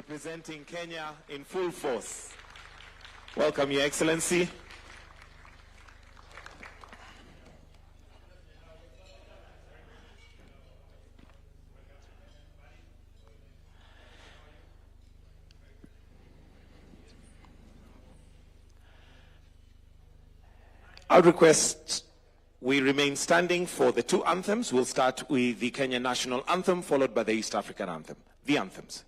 representing Kenya in full force. Welcome, Your Excellency. I would request we remain standing for the two anthems. We'll start with the Kenya National Anthem, followed by the East African Anthem. The anthems.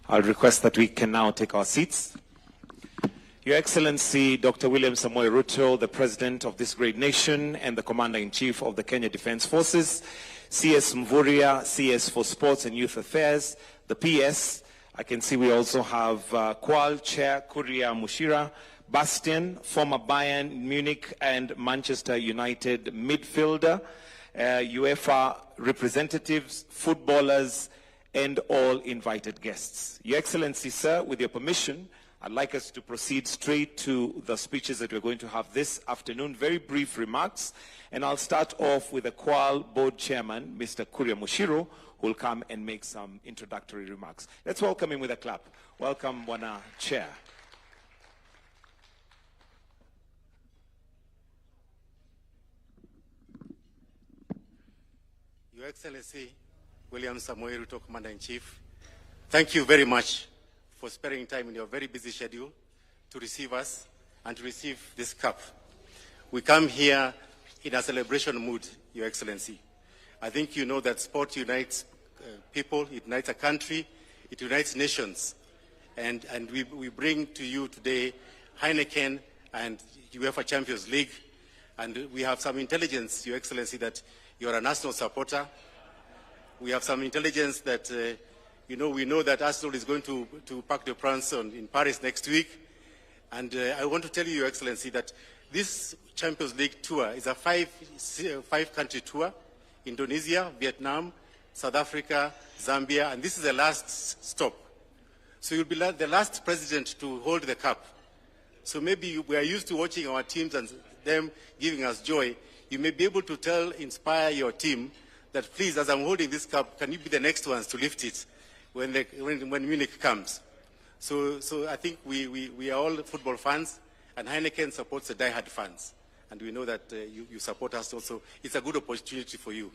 I'll request that we can now take our seats. Your Excellency, Dr. William Samoei Ruto, the President of this great nation and the Commander-in-Chief of the Kenya Defence Forces, CS Mvurya, CS for Sports and Youth Affairs, the PS. I can see we also have Qual Chair Kuria Mushira, Bastian, former Bayern, Munich and Manchester United midfielder, UEFA representatives, footballers, and all invited guests. Your Excellency, sir, with your permission, I'd like us to proceed straight to the speeches that we're going to have this afternoon. Very brief remarks, and I'll start off with the Qual Board Chairman, Mr. Kuria Mushiro, who will come and make some introductory remarks. Let's welcome him with a clap. Welcome, Bwana Chair. Your Excellency, William Samoei Ruto, Commander-in-Chief, thank you very much for sparing time in your very busy schedule to receive us and to receive this cup. We come here in a celebration mood, Your Excellency. I think you know that sport unites people, it unites a country, it unites nations. And we bring to you today Heineken and UEFA Champions League. And we have some intelligence, Your Excellency, that you're a national supporter. We have some intelligence that, we know that Arsenal is going to Parc des Princes in Paris next week. And I want to tell you, Your Excellency, that this Champions League tour is a five-country tour: Indonesia, Vietnam, South Africa, Zambia, and this is the last stop. So you'll be the last president to hold the cup. So maybe we are used to watching our teams and them giving us joy. You may be able to inspire your team that please, as I'm holding this cup, can you be the next ones to lift it when Munich comes? So I think we are all football fans, and Heineken supports the diehard fans. And we know that you support us also. It's a good opportunity for you.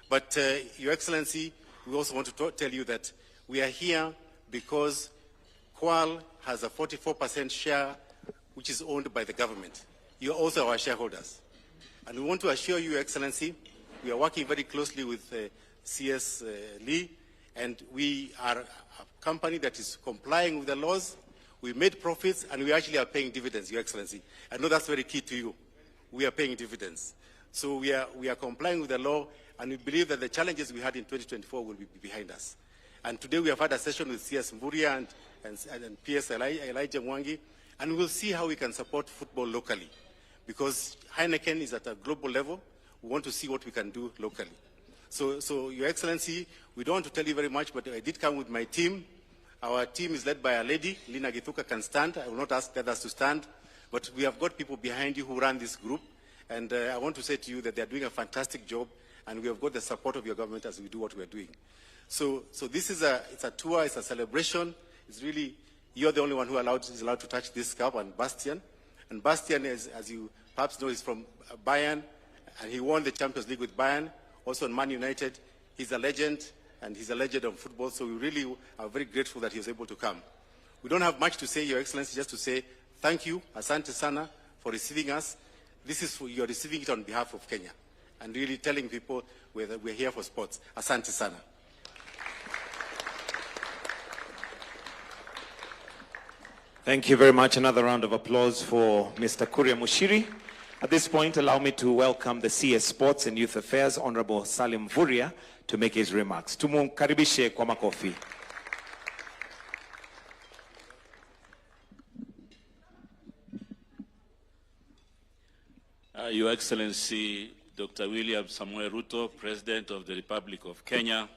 But Your Excellency, we also want to tell you that we are here because Qual has a 44% share, which is owned by the government. You are also our shareholders. And we want to assure you, Your Excellency, we are working very closely with CS Lee, and we are a company that is complying with the laws. We made profits, and we actually are paying dividends, Your Excellency. I know that's very key to you. We are paying dividends. So we are complying with the law, and we believe that the challenges we had in 2024 will be behind us. And today we have had a session with CS Mvurya and PS Elijah Mwangi, and we'll see how we can support football locally. Because Heineken is at a global level, we want to see what we can do locally. So Your Excellency, we don't want to tell you very much, but I did come with my team. Our team is led by a lady. Lina Githuka can stand. I will not ask the others to stand. But we have got people behind you who run this group, and I want to say to you that they are doing a fantastic job, and we have got the support of your government as we do what we are doing. So this is it's a tour, it's a celebration. It's really, you're the only one who is allowed to touch this cup, and Bastian. And Bastian, as you perhaps know, is from Bayern, and he won the Champions League with Bayern, also in Man United. He's a legend, and he's a legend of football, so we really are very grateful that he was able to come. We don't have much to say, Your Excellency, just to say thank you, asante sana, for receiving us. This is you're receiving it on behalf of Kenya, and really telling people we're here for sports. Asante sana. Thank you very much. Another round of applause for Mr. Kuria Mushiri. At this point, allow me to welcome the CS Sports and Youth Affairs, Honorable Salim Vuria, to make his remarks. Tumukaribishe kwa makofi. Your Excellency, Dr. William Samoei Ruto, President of the Republic of Kenya,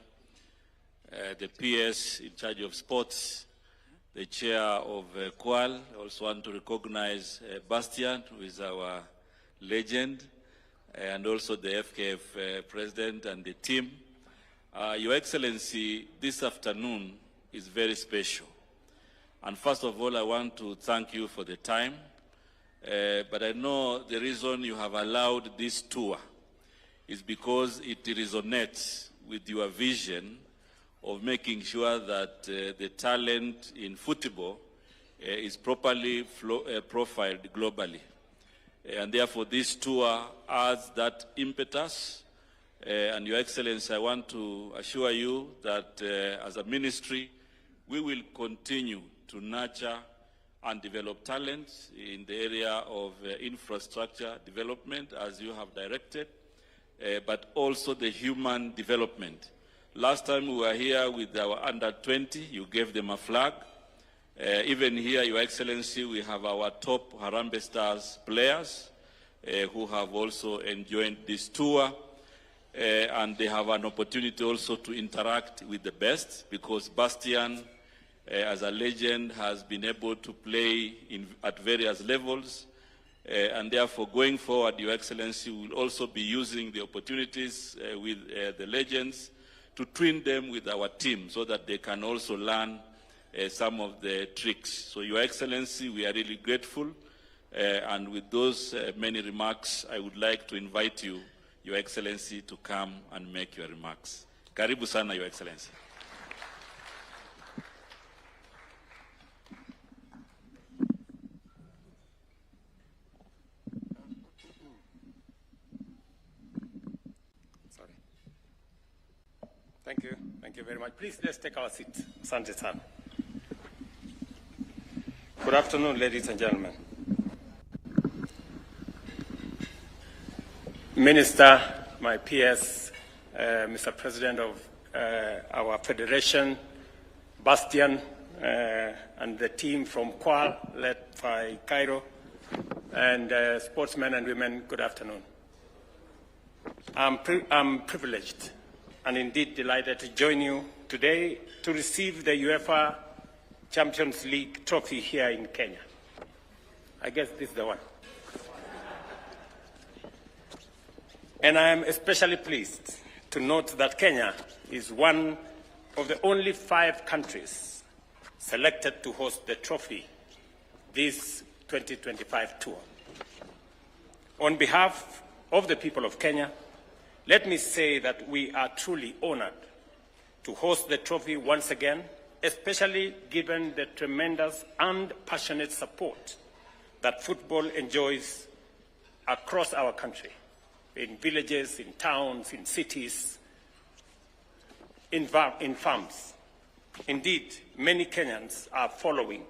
the PS in charge of sports, the chair of Qual. I also want to recognize Bastian, who is our legend, and also the FKF president and the team. Your Excellency, this afternoon is very special. And first of all, I want to thank you for the time. But I know the reason you have allowed this tour is because it resonates with your vision of making sure that the talent in football is properly profiled globally. And therefore this tour adds that impetus. And Your Excellency, I want to assure you that as a ministry, we will continue to nurture and develop talents in the area of infrastructure development, as you have directed, but also the human development. Last time we were here with our under-20, you gave them a flag. Even here, Your Excellency, we have our top Harambee Stars players who have also enjoyed this tour. And they have an opportunity also to interact with the best, because Bastian, as a legend, has been able to play at various levels. And therefore, going forward, Your Excellency, will also be using the opportunities with the legends to train them with our team so that they can also learn some of the tricks. So, Your Excellency, we are really grateful. And with those many remarks, I would like to invite you, Your Excellency, to come and make your remarks. Karibu sana, Your Excellency. Thank you very much. Please, let's take our seats. Asante sana. Good afternoon, ladies and gentlemen. Minister, my PS, Mr. President of our Federation, Bastian, and the team from Qual, led by Cairo, and sportsmen and women, good afternoon. I'm privileged and indeed delighted to join you today to receive the UEFA Champions League trophy here in Kenya. I guess this is the one. And I am especially pleased to note that Kenya is one of the only 5 countries selected to host the trophy this 2025 tour. On behalf of the people of Kenya, let me say that we are truly honored to host the trophy once again, especially given the tremendous and passionate support that football enjoys across our country, in villages, in towns, in cities, in farms. Indeed, many Kenyans are following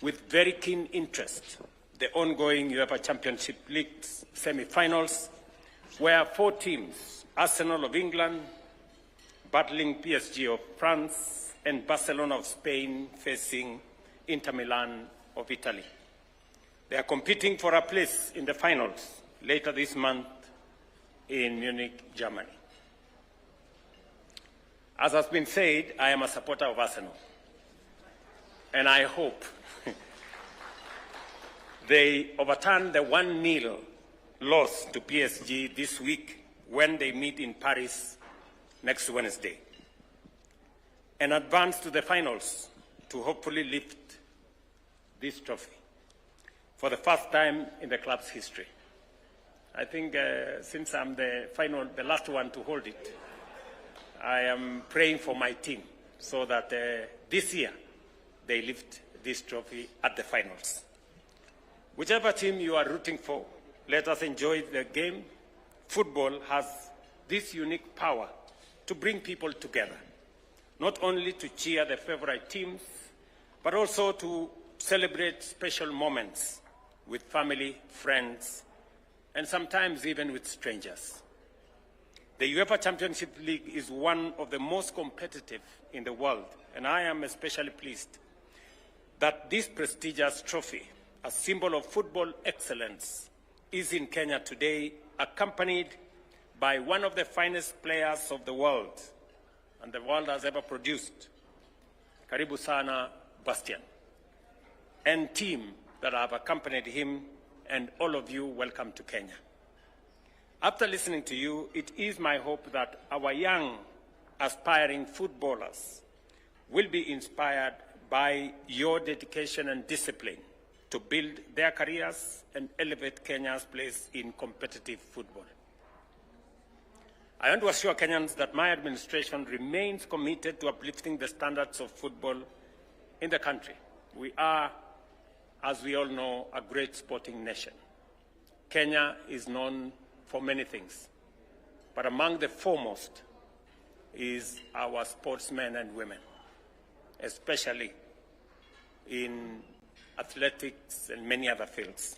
with very keen interest the ongoing UEFA Championship League semi-finals, where 4 teams, Arsenal of England, battling PSG of France, and Barcelona of Spain facing Inter Milan of Italy. They are competing for a place in the finals later this month in Munich, Germany. As has been said, I am a supporter of Arsenal. And I hope They overturned the 1-0 loss to PSG this week when they meet in Paris next Wednesday, and advance to the finals to hopefully lift this trophy for the first time in the club's history. I think since I'm the last one to hold it, I am praying for my team so that this year they lift this trophy at the finals. Whichever team you are rooting for, let us enjoy the game. Football has this unique power to bring people together, not only to cheer the favorite teams, but also to celebrate special moments with family, friends, and sometimes even with strangers. The UEFA Championship League is one of the most competitive in the world, and I am especially pleased that this prestigious trophy, a symbol of football excellence, is in Kenya today, accompanied by one of the finest players of the world and the world has ever produced, Karibu Sana Bastian, and team that have accompanied him, and all of you, welcome to Kenya. After listening to you, it is my hope that our young, aspiring footballers will be inspired by your dedication and discipline to build their careers and elevate Kenya's place in competitive football. I want to assure Kenyans that my administration remains committed to uplifting the standards of football in the country. We are, as we all know, a great sporting nation. Kenya is known for many things, but among the foremost is our sportsmen and women, especially in athletics and many other fields.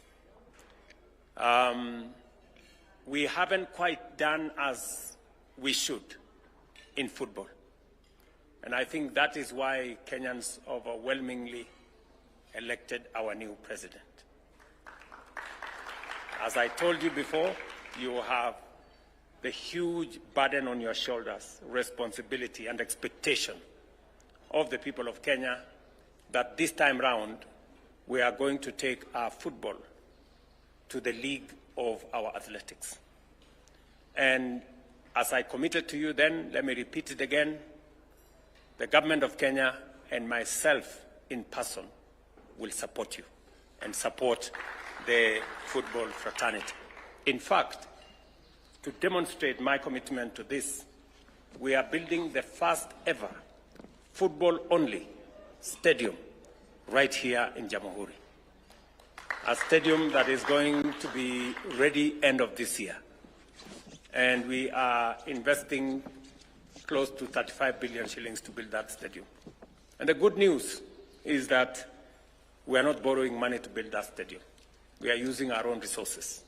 We haven't quite done as we should in football. And I think that is why Kenyans overwhelmingly elected our new president. As I told you before, you have the huge burden on your shoulders, responsibility and expectation of the people of Kenya that this time round we are going to take our football to the league of our athletics. And as I committed to you then, let me repeat it again, the government of Kenya and myself in person will support you and support the football fraternity. In fact, to demonstrate my commitment to this, we are building the first ever football-only stadium right here in Jamhuri. A stadium that is going to be ready end of this year. And we are investing close to 35 billion shillings to build that stadium. And the good news is that we are not borrowing money to build that stadium. We are using our own resources,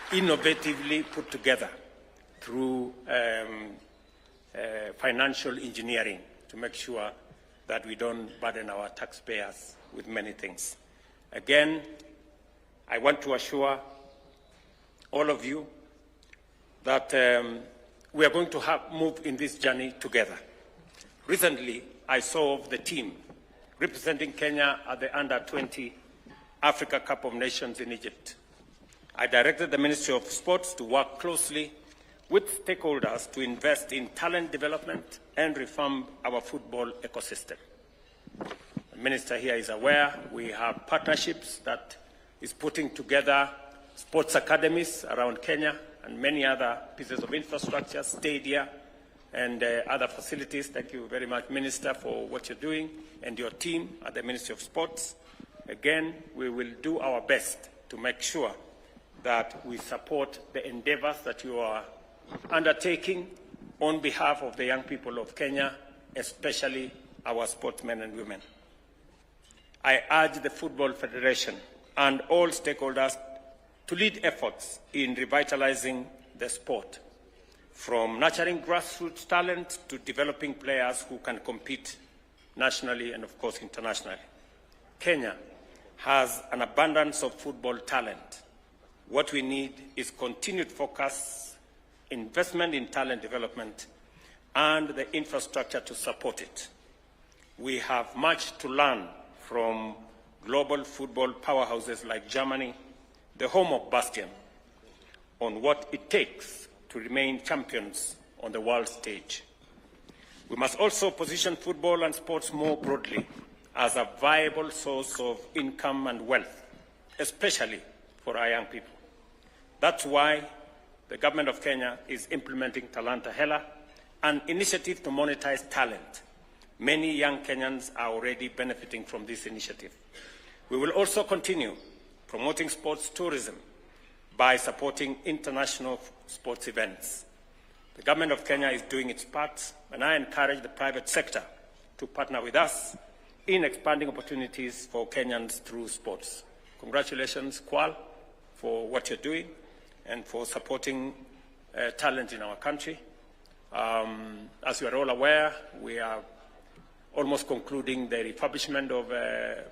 innovatively put together through financial engineering to make sure that we don't burden our taxpayers with many things. Again, I want to assure all of you that we are going to move in this journey together. Recently, I saw the team representing Kenya at the Under-20 Africa Cup of Nations in Egypt. I directed the Ministry of Sports to work closely with stakeholders to invest in talent development and reform our football ecosystem. The Minister here is aware we have partnerships that is putting together sports academies around Kenya and many other pieces of infrastructure, stadia, and other facilities. Thank you very much, Minister, for what you're doing and your team at the Ministry of Sports. Again, we will do our best to make sure that we support the endeavors that you are undertaking on behalf of the young people of Kenya, especially our sportsmen and women. I urge the Football Federation and all stakeholders to lead efforts in revitalizing the sport, from nurturing grassroots talent to developing players who can compete nationally and, of course, internationally. Kenya has an abundance of football talent. What we need is continued focus, investment in talent development, and the infrastructure to support it. We have much to learn from global football powerhouses like Germany, the home of Bastion, on what it takes to remain champions on the world stage. We must also position football and sports more broadly as a viable source of income and wealth, especially for our young people. That's why the government of Kenya is implementing Talanta Hela, an initiative to monetize talent. Many young Kenyans are already benefiting from this initiative. We will also continue promoting sports tourism by supporting international sports events. The government of Kenya is doing its part, and I encourage the private sector to partner with us in expanding opportunities for Kenyans through sports. Congratulations, Qual, for what you're doing and for supporting talent in our country. As you are all aware, we are almost concluding the refurbishment of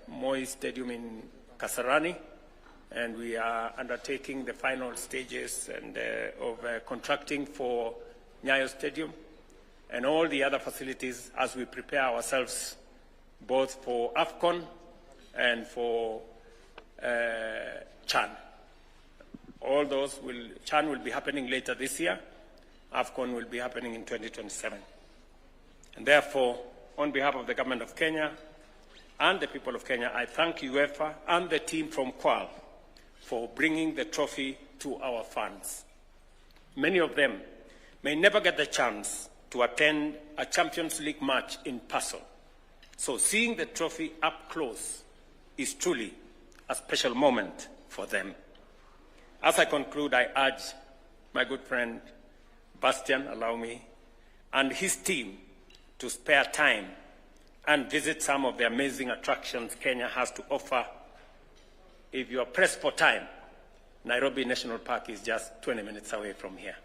Moi Stadium in Kasarani, and we are undertaking the final stages of contracting for Nyayo Stadium and all the other facilities as we prepare ourselves both for AFCON and for CHAN. All those CHAN will be happening later this year. AFCON will be happening in 2027. And therefore, on behalf of the government of Kenya and the people of Kenya, I thank UEFA and the team from Qual for bringing the trophy to our fans. Many of them may never get the chance to attend a Champions League match in person. So seeing the trophy up close is truly a special moment for them. As I conclude, I urge my good friend Bastian, allow me, and his team to spare time and visit some of the amazing attractions Kenya has to offer. If you are pressed for time, Nairobi National Park is just 20 minutes away from here.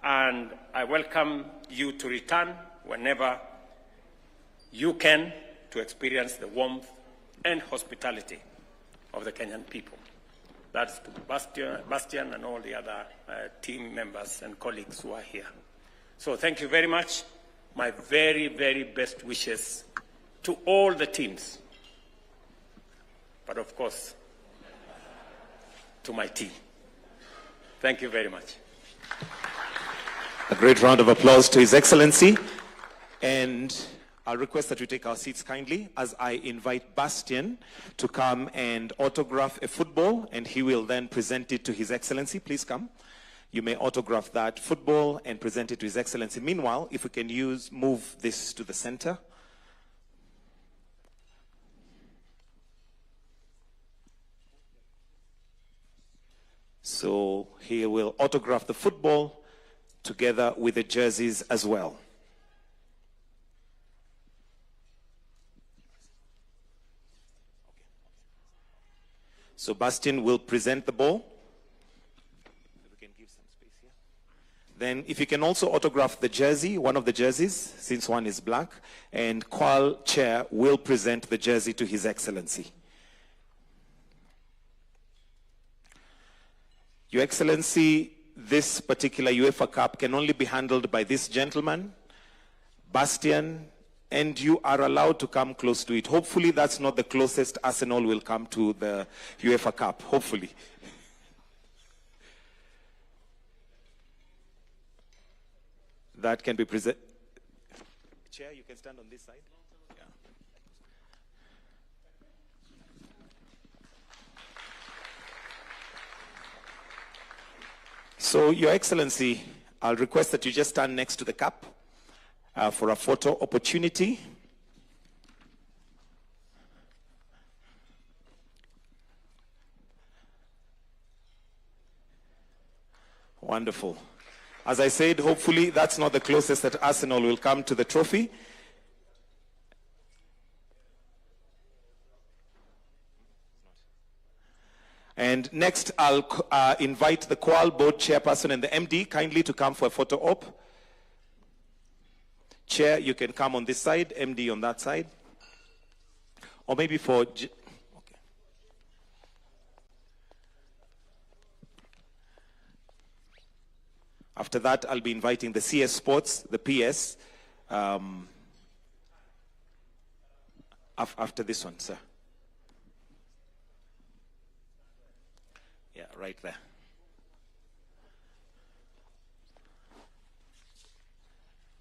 And I welcome you to return whenever you can to experience the warmth and hospitality of the Kenyan people. That's to Bastian and all the other team members and colleagues who are here. So thank you very much. My very, very best wishes to all the teams, but of course, to my team. Thank you very much. A great round of applause to His Excellency. And I'll request that we take our seats kindly as I invite Bastian to come and autograph a football, and he will then present it to His Excellency. Please come. You may autograph that football and present it to His Excellency. Meanwhile, if we can move this to the center. So he will autograph the football together with the jerseys as well. So Bastian will present the ball. If we can give some space here. Then if you can also autograph the jersey, one of the jerseys, since one is black, and Qual Chair will present the jersey to His Excellency. Your Excellency, this particular UEFA Cup can only be handled by this gentleman, Bastian, and you are allowed to come close to it. Hopefully that's not the closest Arsenal will come to the UEFA Cup, hopefully. That can be presented. Chair, you can stand on this side. Yeah. So, Your Excellency, I'll request that you just stand next to the cup for a photo opportunity. Wonderful. As I said, hopefully that's not the closest that Arsenal will come to the trophy. And next, I'll invite the Qual board chairperson and the MD kindly to come for a photo op. Chair, you can come on this side, MD on that side. Or maybe for... Okay. After that, I'll be inviting the CS Sports, the PS, After this one, sir. Yeah, right there.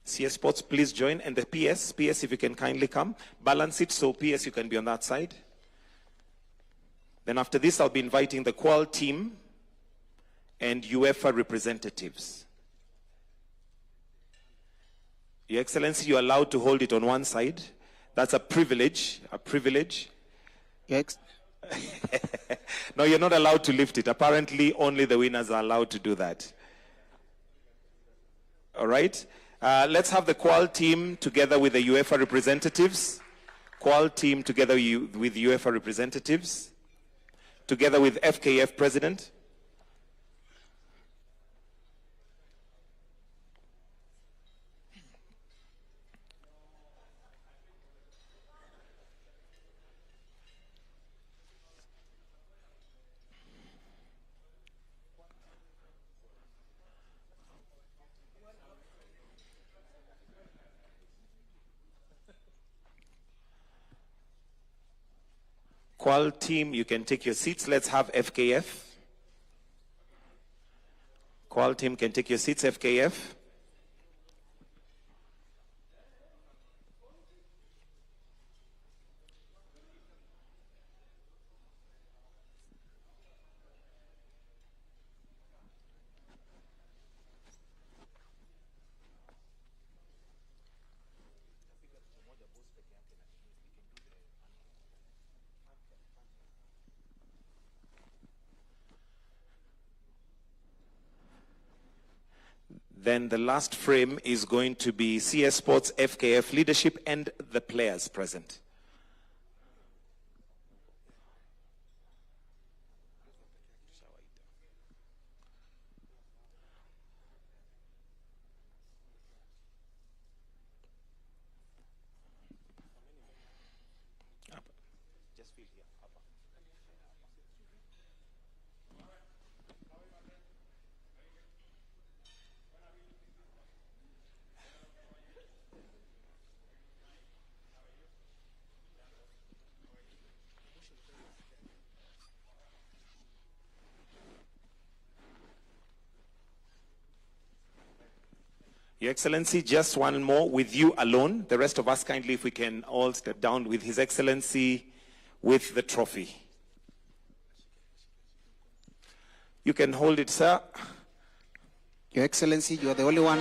CS Sports, please join. And the PS, if you can kindly come. Balance it, so PS, you can be on that side. Then after this, I'll be inviting the Qual team and UEFA representatives. Your Excellency, you're allowed to hold it on one side. That's a privilege, Yes. No, you're not allowed to lift it. Apparently, only the winners are allowed to do that. All right? Let's have the Qual team together with the UEFA representatives. Qual team together with UEFA representatives. Together with FKF president. Qual team, you can take your seats. Let's have FKF. Qual team can take your seats, FKF. Then the last frame is going to be CS Sports, FKF leadership, and the players present. Your Excellency, just one more with you alone. The rest of us, kindly, if we can all step down with His Excellency with the trophy. You can hold it, sir. Your Excellency, you are the only one.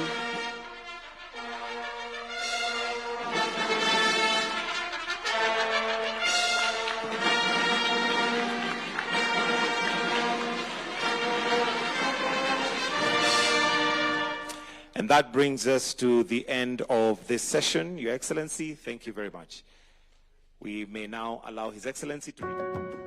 And that brings us to the end of this session. Your Excellency, thank you very much. We may now allow His Excellency to return.